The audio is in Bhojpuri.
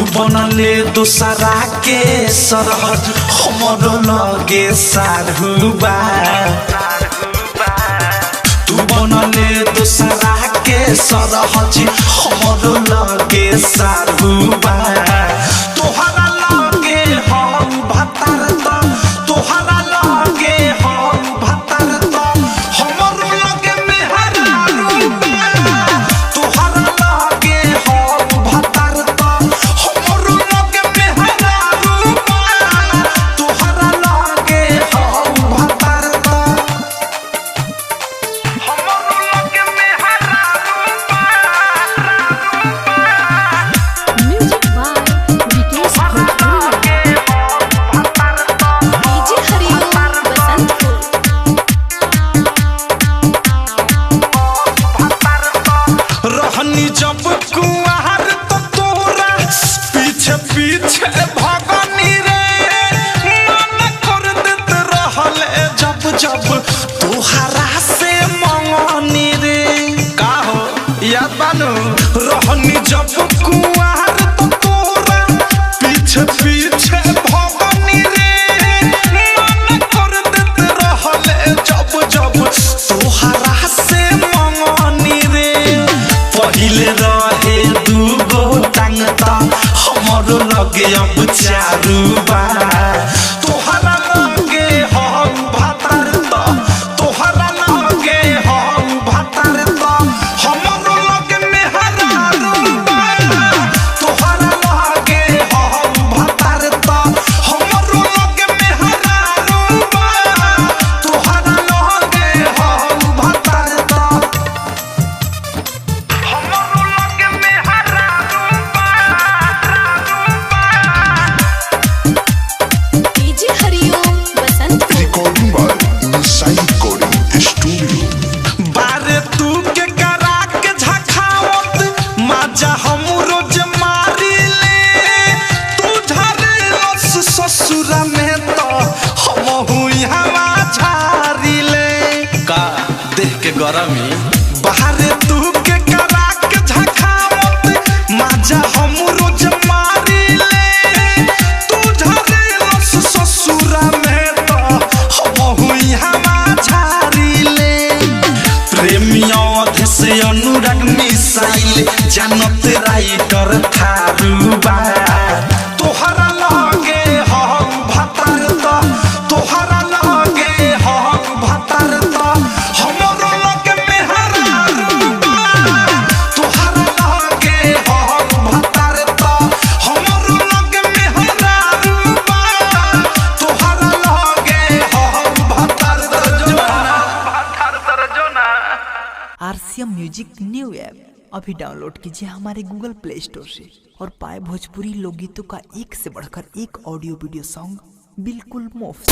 बनले दोसरा के सरहद हमरो लगे सारुबा तू बनले दोसरा के सरहद हमरो लगे सारुबा तोहरा लगे हम भतर त तोहरा लगे हम भतर त हमरो लगे मेहरारूबा तोहरा लगे हम भतर त हमरो लगे मेहरारूबा तोहरा लगे हम भतर त हमरो लगे मेहरारूबा म्यूजिक बाय विकेश भोजपुरिया डीजे हरिओम बसंतपुर रहनी जब कुआर तो तोरा पीछे पीछे भगनी रे मन कर देत रहल जब जब तोहरा से मंगनी रे का हो याद बानू रहनी जब कुआर तो तोरा पीछे पीछे भगनी रे मन कर देत रहल जब जब तोहरा से मंगनी रे पहिले रहे दूगो टांग त हमरो लगे अब चारुबा तोहरा लगे हम भतर त तोहरा लगे हम भतर त हमरो लगे मेहरारूबा तोहरा लगे हम भतर त हमरो लगे मेहरारूबा तोहरा लगे हम भतर त हमरो लगे मेहरारूबा DJ Hariom Basantpur Recording by Nisai Recording Studio. बारे तू के करा के झखावत माजा हम रोज मारी ले तू झरे लस ससुरा में तो हम हुई हवा झारी ले का देख के गरमी बाहरे तू के करा के झखावत माजा हम रोज मारी ले तू झरे लस ससुरा में तो हम हुई हवा झारी ले प्रेमियों से अनुराग मिसाइल जानत राइटर थारुबा तोहरा लगे हम भतर त तोहरा लगे हम भतर त हमरो लगे मेहरारूबा तोहरा लगे हम भतर त हमरो लगे मेहरारूबा तोहरा लगे हम भतर त आरसीएम म्यूजिक न्यू ऐप अभी डाउनलोड कीजिए हमारे गूगल प्ले स्टोर से और पाए भोजपुरी लोकगीतों का एक से बढ़कर एक ऑडियो वीडियो सॉन्ग बिल्कुल मुफ्त।